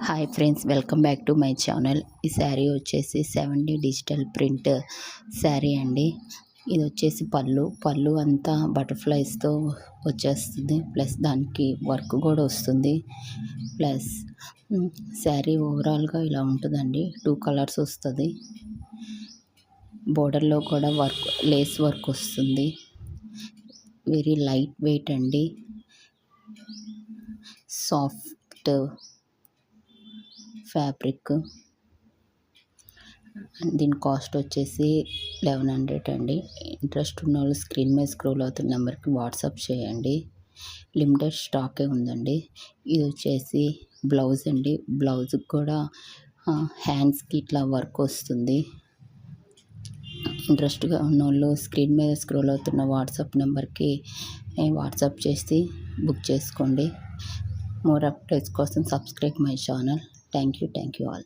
Hi friends, welcome back to my channel. ఈ శారీ వచ్చేసి 70 digital print sari అండి. ఇది వచ్చేసి పళ్ళు అంతా బటర్ఫ్లైస్తో వచ్చేస్తుంది. ప్లస్ దానికి వర్క్ కూడా వస్తుంది. ప్లస్ శారీ ఓవరాల్గా ఇలా ఉంటుందండి. 2 కలర్స్ వస్తుంది. బోర్డర్లో కూడా లేస్ వర్క్ వస్తుంది. వెరీ లైట్ వెయిట్ అండి. Soft fabric. దీని కాస్ట్ వచ్చేసి 1100 అండి. ఇంట్రెస్ట్ ఉన్న వాళ్ళు స్క్రీన్ మీద స్క్రోల్ అవుతున్న నెంబర్కి వాట్సాప్ చేయండి. లిమిటెడ్ స్టాకే ఉందండి. ఇది వచ్చేసి బ్లౌజ్ అండి. బ్లౌజ్కి కూడా హ్యాండ్స్కి ఇట్లా వర్క్ వస్తుంది. ఇంట్రెస్ట్గా ఉన్న వాళ్ళు స్క్రీన్ మీద స్క్రోల్ అవుతున్న వాట్సాప్ నెంబర్కి వాట్సాప్ చేసి బుక్ చేసుకోండి. మోర్ అప్డేట్స్ కోసం subscribe my channel. Thank you all.